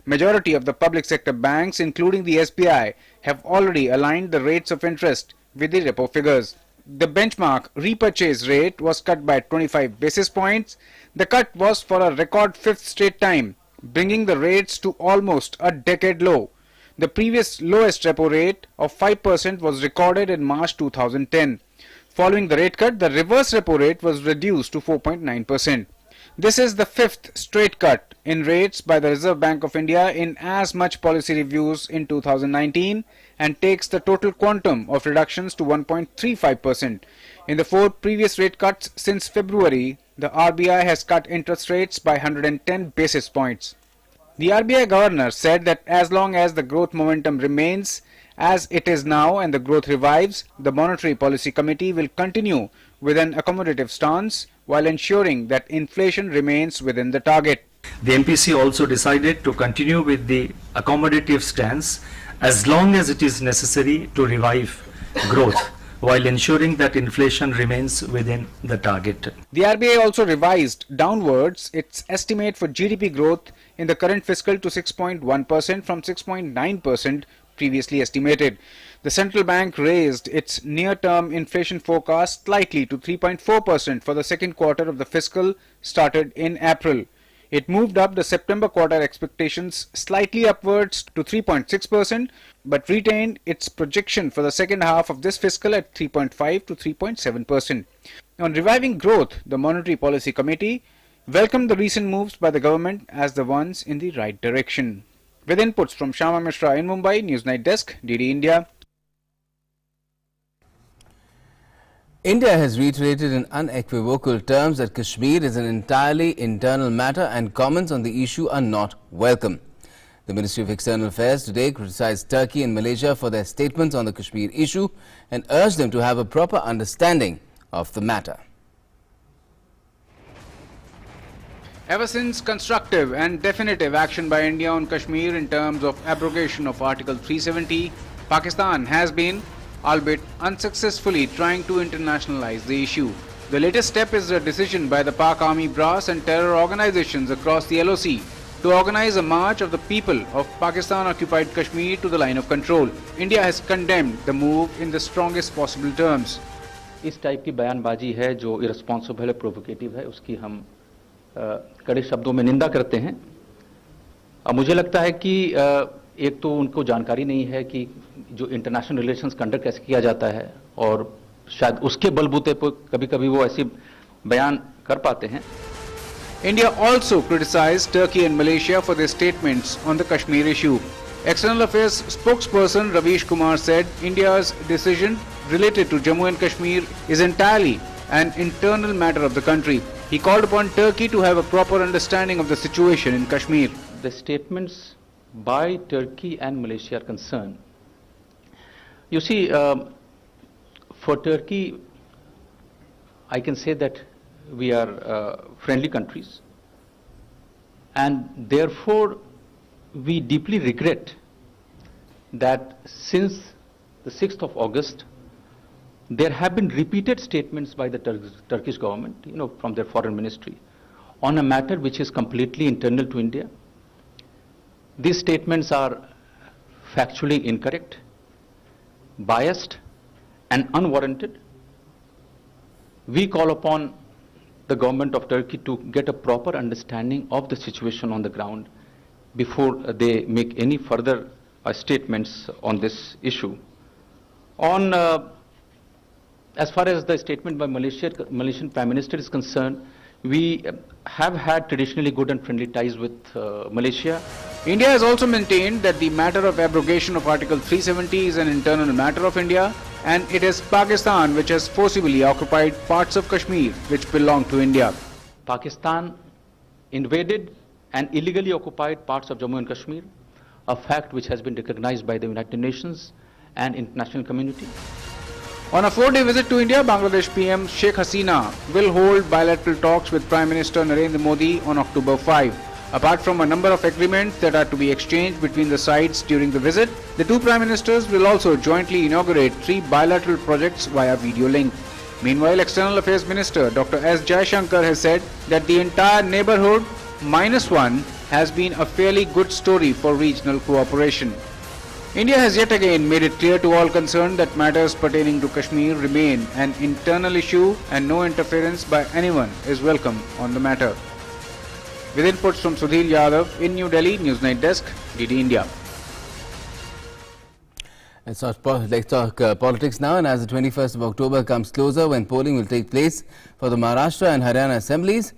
Majority of the public sector banks, including the SBI, have already aligned the rates of interest with the repo figures. The benchmark repurchase rate was cut by 25 basis points. The cut was for a record 5th straight time, bringing the rates to almost a decade low. The previous lowest repo rate of 5% was recorded in March 2010. Following the rate cut, the reverse repo rate was reduced to 4.9%. This is the 5th straight cut in rates by the Reserve Bank of India in as much policy reviews in 2019 and takes the total quantum of reductions to 1.35%. In the 4 previous rate cuts since February, the RBI has cut interest rates by 110 basis points. The RBI governor said that as long as the growth momentum remains as it is now and the growth revives, the Monetary Policy Committee will continue with an accommodative stance while ensuring that inflation remains within the target. The MPC also decided to continue with the accommodative stance as long as it is necessary to revive growth while ensuring that inflation remains within the target. The RBI also revised downwards its estimate for GDP growth in the current fiscal to 6.1% from 6.9% previously estimated. The central bank raised its near-term inflation forecast slightly to 3.4% for the second quarter of the fiscal started in April. It moved up the September quarter expectations slightly upwards to 3.6%, but retained its projection for the second half of this fiscal at 3.5 to 3.7%. On reviving growth, the Monetary Policy Committee welcomed the recent moves by the government as the ones in the right direction. With inputs from Shama Mishra in Mumbai, Newsnight Desk, DD India. India has reiterated in unequivocal terms that Kashmir is an entirely internal matter and comments on the issue are not welcome. The Ministry of External Affairs today criticized Turkey and Malaysia for their statements on the Kashmir issue and urged them to have a proper understanding of the matter. Ever since constructive and definitive action by India on Kashmir in terms of abrogation of Article 370, Pakistan has been, albeit unsuccessfully, trying to internationalize the issue. The latest step is a decision by the Pak Army brass and terror organizations across the LOC to organize a march of the people of Pakistan-occupied Kashmir to the line of control. India has condemned the move in the strongest possible terms. इस type की बयानबाजी है जो irresponsible है, provocative है, उसकी हम कड़े शब्दों में निंदा करते हैं। अब मुझे लगता है कि एक तो उनको जानकारी नहीं है कि जो इंटरनेशनल रिलेशंस कंडक्ट कैसे किया जाता है और शायद उसके बलबूते पर कभी-कभी वो ऐसी बयान कर पाते हैं। India also criticized Turkey and Malaysia for their statements on the Kashmir issue. External Affairs spokesperson Ravish Kumar said India's decision related to Jammu and Kashmir is entirely an internal matter of the country. He called upon Turkey to have a proper understanding of the situation in Kashmir. The statements by Turkey and Malaysia are concerned. You see, for Turkey, I can say that we are friendly countries, and therefore we deeply regret that since the 6th of August, there have been repeated statements by the Turkish government, from their foreign ministry, on a matter which is completely internal to India. These statements are factually incorrect, biased, and unwarranted. We call upon the government of Turkey to get a proper understanding of the situation on the ground before they make any further statements on this issue. As far as the statement by Malaysian Prime Minister is concerned, we have had traditionally good and friendly ties with Malaysia. India has also maintained that the matter of abrogation of Article 370 is an internal matter of India, and it is Pakistan which has forcibly occupied parts of Kashmir which belong to India. Pakistan invaded and illegally occupied parts of Jammu and Kashmir, a fact which has been recognized by the United Nations and international community. On a 4-day visit to India, Bangladesh PM Sheikh Hasina will hold bilateral talks with Prime Minister Narendra Modi on October 5. Apart from a number of agreements that are to be exchanged between the sides during the visit, the two Prime Ministers will also jointly inaugurate 3 bilateral projects via video link. Meanwhile, External Affairs Minister Dr. S. Jaishankar has said that the entire neighbourhood -1 has been a fairly good story for regional cooperation. India has yet again made it clear to all concerned that matters pertaining to Kashmir remain an internal issue and no interference by anyone is welcome on the matter. With inputs from Sudhir Yadav in New Delhi, Newsnight Desk, DD India. Let's talk politics now, and as the 21st of October comes closer when polling will take place for the Maharashtra and Haryana assemblies,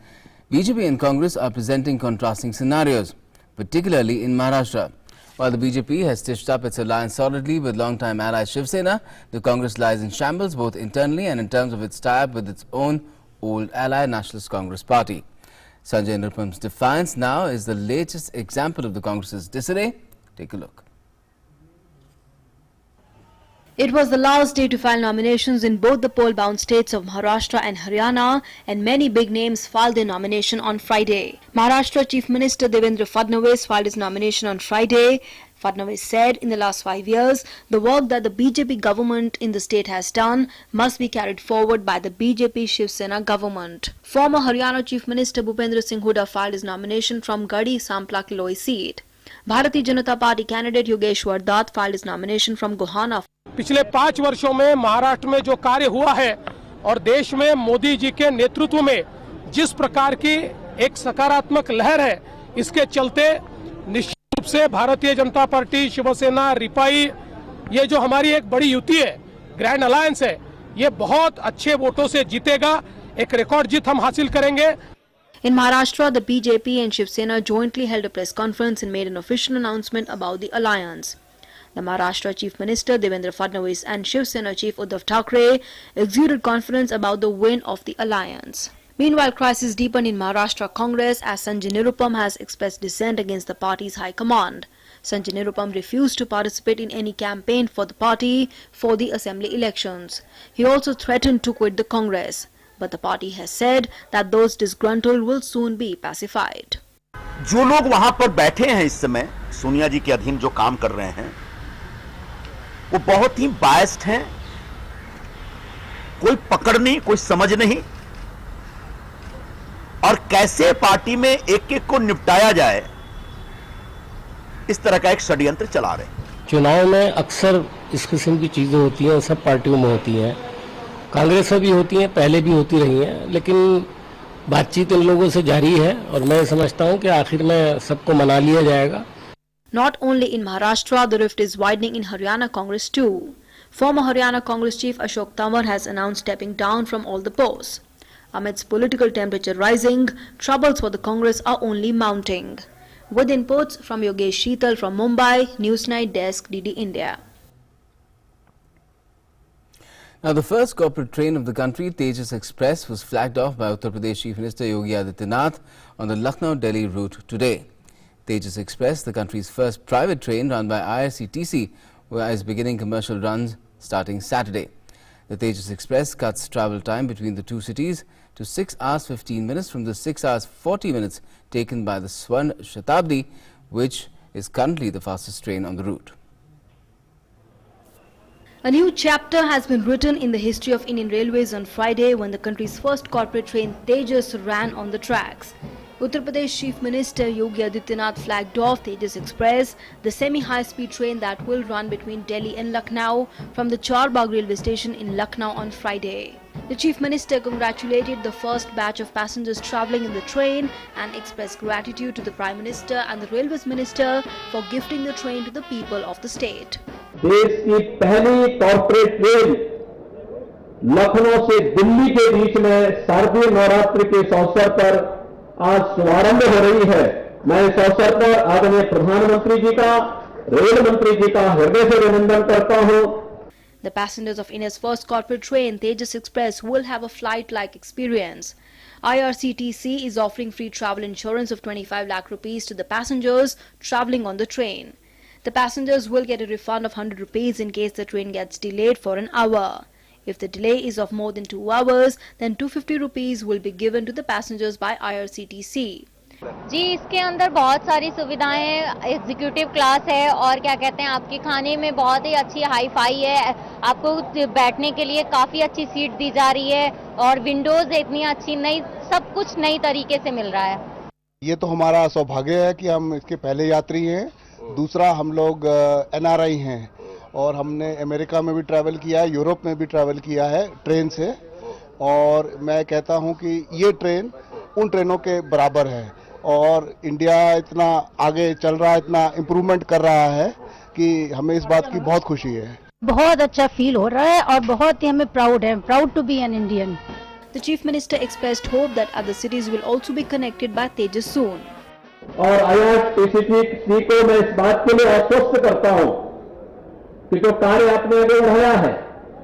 BJP and Congress are presenting contrasting scenarios, particularly in Maharashtra. While the BJP has stitched up its alliance solidly with long-time ally Shiv Sena, the Congress lies in shambles both internally and in terms of its tie-up with its own old ally Nationalist Congress Party. Sanjay Nirupam's defiance now is the latest example of the Congress's disarray. Take a look. It was the last day to file nominations in both the poll-bound states of Maharashtra and Haryana, and many big names filed their nomination on Friday. Maharashtra Chief Minister Devendra Fadnavis filed his nomination on Friday. Fadnavis said in the last 5 years, the work that the BJP government in the state has done must be carried forward by the BJP Shiv Sena government. Former Haryana Chief Minister Bhupendra Singh Hooda filed his nomination from Garhi Sampla Kiloi seat. Bharatiya Janata Party candidate Yogeshwar Dutt filed his nomination from Gohana. पिछले 5 वर्षों में महाराष्ट्र में जो कार्य हुआ है और देश में मोदी जी के नेतृत्व में जिस प्रकार की एक सकारात्मक लहर है, इसके चलते निश्चित रूप से भारतीय जनता पार्टी, शिवसेना, रिपाई, ये जो हमारी एक बड़ी युति है, ग्रैंड अलायंस है, ये बहुत अच्छे वोटों से जीतेगा, एक रिकॉर्ड जीत हम हासिल करेंगे. In Maharashtra, the BJP and Shiv Sena jointly held a press conference and made an official announcement about the alliance. The Maharashtra Chief Minister Devendra Fadnavis and Shiv Sena Chief Uddhav Thackeray exuded confidence about the win of the alliance. Meanwhile, crisis deepened in Maharashtra Congress as Sanjay Nirupam has expressed dissent against the party's high command. Sanjay Nirupam refused to participate in any campaign for the party for the assembly elections. He also threatened to quit the Congress, but the party has said that those disgruntled will soon be pacified. जो लोग वहां पर बैठे हैं इस समय सोनिया जी के अधीन जो काम कर रहे हैं, वो बहुत ही बायस्ड हैं, कोई पकड़ नहीं, कोई समझ नहीं, और कैसे पार्टी में एक-एक को निपटाया जाए, इस तरह का एक षड्यंत्र चला रहे हैं. चुनाव में अक्सर इस किस्म की चीजें होती हैं, सब पार्टियों में होती हैं, कांग्रेस में भी होती हैं, पहले भी होती रही हैं, लेकिन बातचीत इन लोगों से जारी है और मैं समझता हूं कि आखिर में सबको मना लिया जाएगा. Not only in Maharashtra, the rift is widening in Haryana Congress too. Former Haryana Congress chief Ashok Tamar has announced stepping down from all the posts. Amidst political temperature rising, troubles for the Congress are only mounting. With inputs from Yogesh Sheetal from Mumbai, Newsnight Desk, DD India. Now, the first corporate train of the country, Tejas Express, was flagged off by Uttar Pradesh Chief Minister Yogi Adityanath on the Lucknow-Delhi route today. Tejas Express, the country's first private train run by IRCTC, is beginning commercial runs starting Saturday. The Tejas Express cuts travel time between the two cities to 6 hours 15 minutes from the 6 hours 40 minutes taken by the Swarn Shatabdi, which is currently the fastest train on the route. A new chapter has been written in the history of Indian Railways on Friday when the country's first corporate train Tejas ran on the tracks. Uttar Pradesh Chief Minister Yogi Adityanath flagged off Tejas Express, the semi-high-speed train that will run between Delhi and Lucknow from the Charbagh railway station in Lucknow on Friday. The Chief Minister congratulated the first batch of passengers travelling in the train and expressed gratitude to the Prime Minister and the Railways Minister for gifting the train to the people of the state. देश की पहली corporate train Lucknow से दिल्ली के बीच में शारदीय नवरात्रि के इस अवसर पर आज शुभारंभ हो रही है। मैं इस अवसर पर आदरणीय प्रधानमंत्री जी का, रेल मंत्री जी का हृदय से अभिनंदन करता हूं। The passengers of India's first corporate train, Tejas Express, will have a flight-like experience. IRCTC is offering free travel insurance of 25 lakh rupees to the passengers travelling on the train. The passengers will get a refund of 100 rupees in case the train gets delayed for an hour. If the delay is of more than 2 hours, then 250 rupees will be given to the passengers by IRCTC. जी, इसके अंदर बहुत सारी सुविधाएं हैं, executive class है और क्या कहते हैं आपके खाने में बहुत ही अच्छी हाई फाई है, आपको बैठने के लिए काफ़ी अच्छी सीट दी जा रही है और विंडोज इतनी अच्छी नई, सब कुछ नई तरीके से मिल रहा है। ये तो हमारा सौभाग्य है कि हम इसके पहले यात्री हैं। दूसरा, हम लोग NRI हैं और हमने अमेरिका में भी ट्रैवल किया है, यूरोप में भी ट्रैवल किया है ट्रेन से, और मैं कहता हूं कि ये ट्रेन उन ट्रेनों के बराबर है और इंडिया इतना आगे चल रहा है, इतना इम्प्रूवमेंट कर रहा है कि हमें इस बात की बहुत खुशी है। बहुत अच्छा फील हो रहा है और बहुत ही हमें प्राउड है, proud to be an Indian. The Chief Minister expressed hope that other cities will also be connected by Tejas soon. और IRCTC को मैं इस बात के लिए आश्वस्त करता हूं कि जो कार्य आपने आगे बढ़ाया है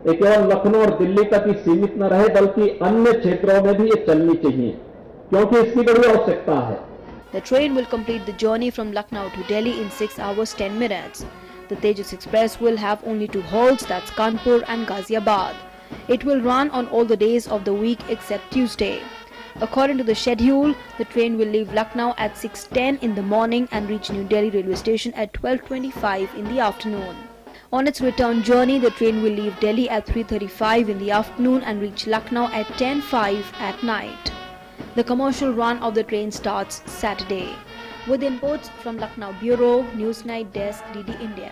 ये केवल लखनऊ और दिल्ली तक ही सीमित न रहे बल्कि अन्य क्षेत्रों में भी ये चलनी चाहिए क्योंकि इसकी बड़ी आवश्यकता है। The train will complete the journey from Lucknow to Delhi in 6 hours 10 minutes. The Tejas Express will have only 2 halts, that's Kanpur and Ghaziabad. It will run on all the days of the week except Tuesday. According to the schedule, the train will leave Lucknow at 6:10 in the morning and reach New Delhi railway station at 12:25 in the afternoon. On its return journey, the train will leave Delhi at 3:35 in the afternoon and reach Lucknow at 10:05 at night. The commercial run of the train starts Saturday. With inputs from Lucknow Bureau, Newsnight Desk, DD India.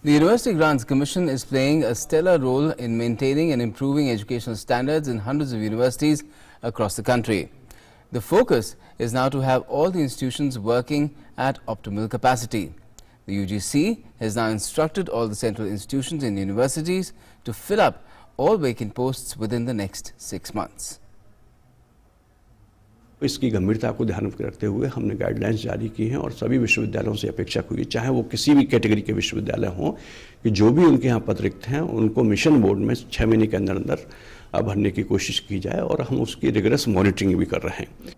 The University Grants Commission is playing a stellar role in maintaining and improving educational standards in hundreds of universities across the country. The focus is now to have all the institutions working at optimal capacity. The UGC has now instructed all the central institutions in universities to fill up all vacant posts within the next 6 months. इसकी गंभीरता को ध्यान में रखते हुए हमने guidelines जारी की हैं और सभी विश्वविद्यालयों से अपेक्षा हुई, चाहे वो किसी भी कैटेगरी के विश्वविद्यालय हों, कि जो भी उनके यहाँ पद रिक्त हैं उनको मिशन बोर्ड में 6 महीने के अंदर अंदर भरने की कोशिश की जाए और हम उसकी रिगरस मॉनिटरिंग भी कर रहे हैं।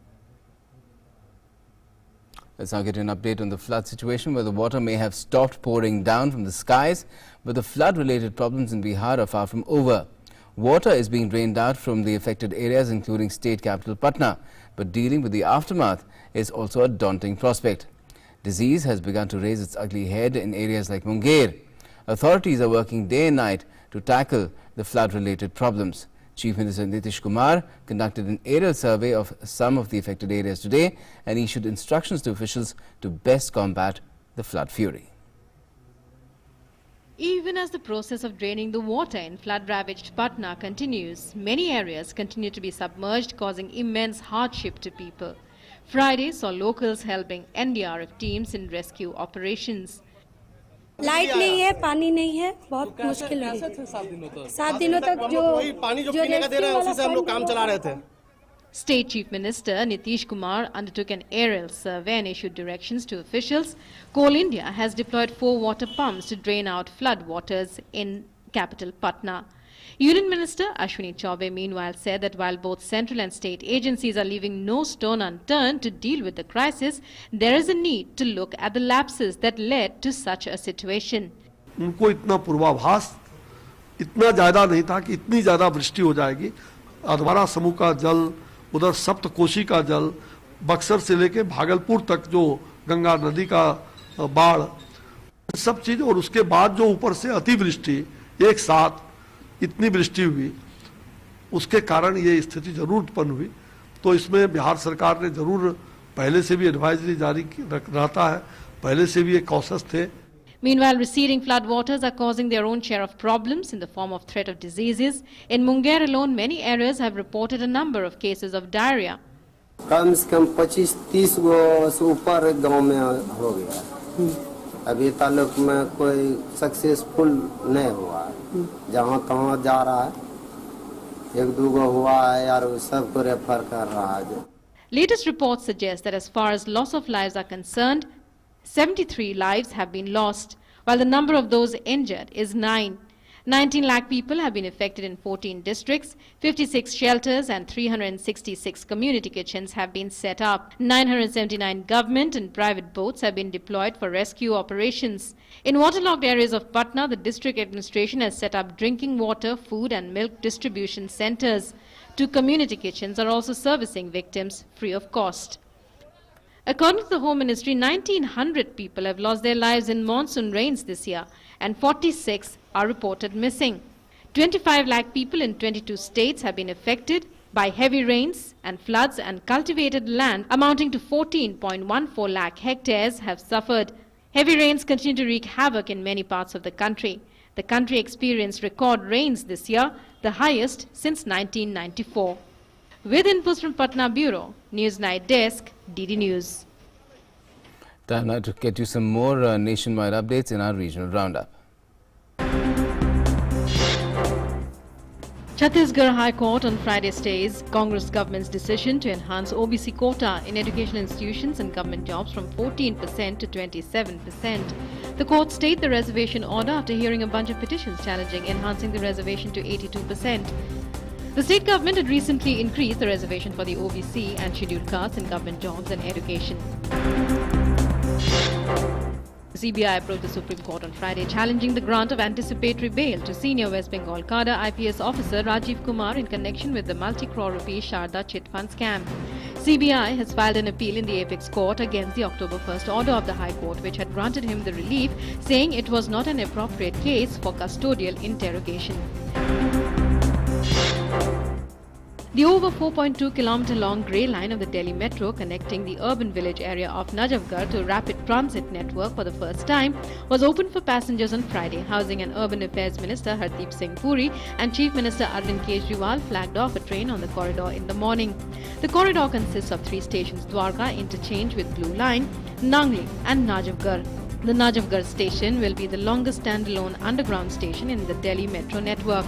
Let's now get an update on the flood situation, where the water may have stopped pouring down from the skies, but the flood-related problems in Bihar are far from over. Water is being drained out from the affected areas, including state capital Patna, but dealing with the aftermath is also a daunting prospect. Disease has begun to raise its ugly head in areas like Munger. Authorities are working day and night to tackle the flood-related problems. Chief Minister Nitish Kumar conducted an aerial survey of some of the affected areas today and issued instructions to officials to best combat the flood fury. Even as the process of draining the water in flood-ravaged Patna continues, many areas continue to be submerged, causing immense hardship to people. Friday saw locals helping NDRF teams in rescue operations. Light नहीं है, पानी नहीं है, बहुत मुश्किल है। 7 दिनों तक जो पानी जो पीने का दे रहा है उसी से हम लोग काम चला रहे थे। State Chief Minister Nitish Kumar undertook an aerial survey and issued directions to officials. Coal India has deployed 4 water pumps to drain out flood waters in capital Patna. Union Minister Ashwini Chaubey meanwhile said that while both central and state agencies are leaving no stone unturned to deal with the crisis, there is a need to look at the lapses that led to such a situation. उनको इतना पूर्वाभास इतना ज्यादा नहीं था कि इतनी ज्यादा वृष्टि हो जाएगी। अधवारा समूह का जल, उधर सप्तकोशी का जल, बक्सर से लेके भागलपुर तक जो गंगा नदी का बाढ़, सब चीज, और उसके बाद जो ऊपर से अतिवृष्टि एक साथ इतनी वृष्टि हुई, उसके कारण ये स्थिति जरूर उत्पन्न हुई। तो इसमें बिहार सरकार ने जरूर पहले से भी एडवाइजरी जारी रहता है, पहले से भी एक कॉशस थे। Meanwhile, receding floodwaters are causing their own share of problems in the form of threat of diseases. In Munger alone, many areas have reported a number of cases of diarrhea. कम से कम 25-30 गो से ऊपर गांव में हो गया। अभी तालुक में कोई सक्सेसफुल नहीं हुआ, जहाँ तहाँ जा रहा है, एक दो गो हुआ है यार, सबको रेफर कर रहा है। Latest reports suggest that as far as loss of lives are concerned, 73 lives have been lost, while the number of those injured is 9. 19 lakh people have been affected in 14 districts, 56 shelters and 366 community kitchens have been set up. 979 government and private boats have been deployed for rescue operations. In waterlogged areas of Patna, the district administration has set up drinking water, food and milk distribution centers. 2 community kitchens are also servicing victims free of cost. According to the Home Ministry, 1,900 people have lost their lives in monsoon rains this year and 46 are reported missing. 25 lakh people in 22 states have been affected by heavy rains and floods, and cultivated land amounting to 14.14 lakh hectares have suffered. Heavy rains continue to wreak havoc in many parts of the country. The country experienced record rains this year, the highest since 1994. With inputs from Patna Bureau, News Night Desk, DD News. Time now to get you some more nationwide updates in our regional roundup. Chhattisgarh High Court on Friday stays Congress government's decision to enhance OBC quota in educational institutions and government jobs from 14% to 27%. The court stayed the reservation order after hearing a bunch of petitions challenging enhancing the reservation to 82%. The state government had recently increased the reservation for the OBC and scheduled castes in government jobs and education. The CBI approached the Supreme Court on Friday challenging the grant of anticipatory bail to senior West Bengal cadre IPS officer Rajiv Kumar in connection with the multi-crore rupee Sharda chit fund scam. CBI has filed an appeal in the Apex Court against the October 1st order of the High Court, which had granted him the relief, saying it was not an appropriate case for custodial interrogation. The over 4.2 kilometer long grey line of the Delhi Metro connecting the urban village area of Najafgarh to rapid transit network for the first time was opened for passengers on Friday. Housing and Urban Affairs Minister Hardeep Singh Puri and Chief Minister Arvind Kejriwal flagged off a train on the corridor in the morning. The corridor consists of 3 stations: Dwarka interchange with Blue Line, Nangli and Najafgarh. The Najafgarh station will be the longest standalone underground station in the Delhi Metro network.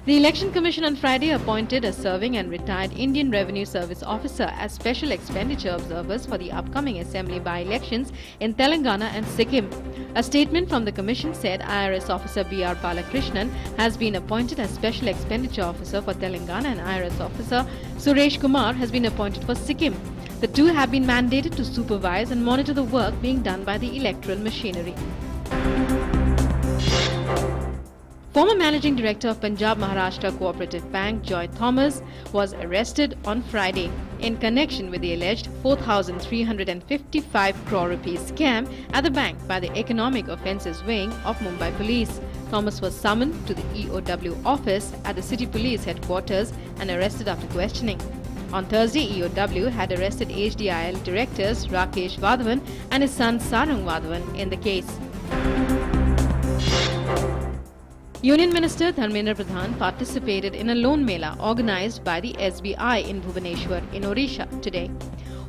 The Election Commission on Friday appointed a serving and retired Indian Revenue Service officer as special expenditure observers for the upcoming assembly by-elections in Telangana and Sikkim. A statement from the commission said IRS officer B.R. Balakrishnan has been appointed as special expenditure officer for Telangana and IRS officer Suresh Kumar has been appointed for Sikkim. The two have been mandated to supervise and monitor the work being done by the electoral machinery. Former Managing Director of Punjab Maharashtra Cooperative Bank, Joy Thomas, was arrested on Friday in connection with the alleged 4,355 crore rupees scam at the bank by the Economic Offences Wing of Mumbai Police. Thomas was summoned to the EOW office at the City Police headquarters and arrested after questioning. On Thursday, EOW had arrested HDIL directors Rakesh Vadhavan and his son Sarang Vadhavan in the case. Union Minister Dharmendra Pradhan participated in a loan mela organized by the SBI in Bhubaneswar in Odisha today.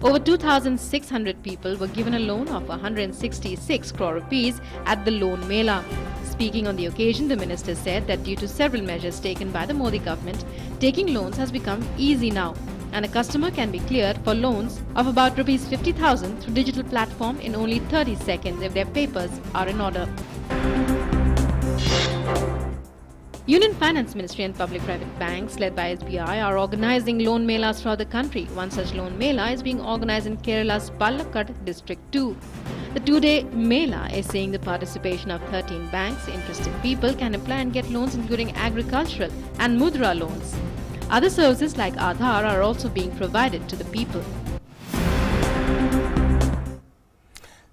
Over 2,600 people were given a loan of 166 crore rupees at the loan mela. Speaking on the occasion, the minister said that due to several measures taken by the Modi government, taking loans has become easy now, and a customer can be cleared for loans of about Rs 50,000 through digital platform in only 30 seconds if their papers are in order. Union Finance Ministry and public-private banks led by SBI are organizing loan melas throughout the country. One such loan mela is being organized in Kerala's Palakkad District 2. The 2-day mela is seeing the participation of 13 banks. Interested people can apply and get loans including agricultural and mudra loans. Other services like Aadhaar are also being provided to the people.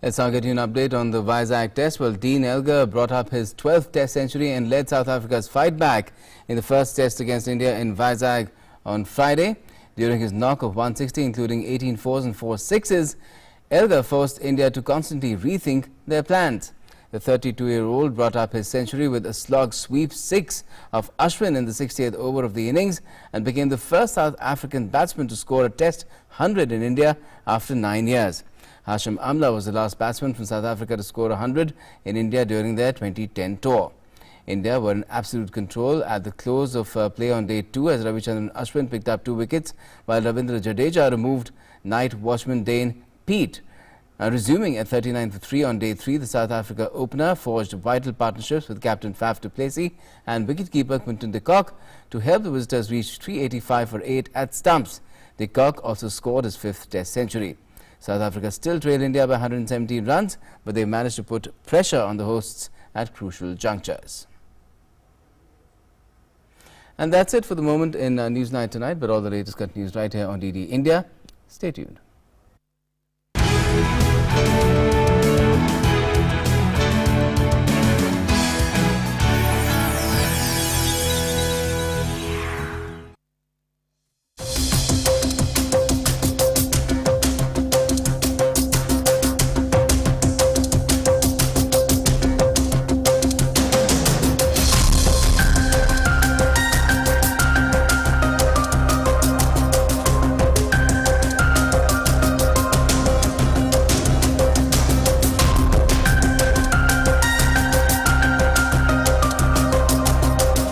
Let's now get you an update on the Vizag test. Well, Dean Elgar brought up his 12th test century and led South Africa's fight back in the first test against India in Vizag on Friday. During his knock of 160, including 18 fours and 4 sixes, Elgar forced India to constantly rethink their plans. The 32-year-old brought up his century with a slog sweep 6 of Ashwin in the 60th over of the innings and became the first South African batsman to score a test 100 in India after 9 years. Hashim Amla was the last batsman from South Africa to score 100 in India during their 2010 tour. India were in absolute control at the close of play on day 2 as Ravichandran Ashwin picked up 2 wickets while Ravindra Jadeja removed night watchman Dane Pete. Resuming at 39 for 3 on day 3, the South Africa opener forged vital partnerships with captain Faf du Plessis and wicketkeeper Quinton de Kock to help the visitors reach 385 for 8 at stumps. De Kock also scored his 5th test century. South Africa still trailed India by 117 runs, but they managed to put pressure on the hosts at crucial junctures. And that's it for the moment in Newsnight tonight, but all the latest continues right here on DD India. Stay tuned.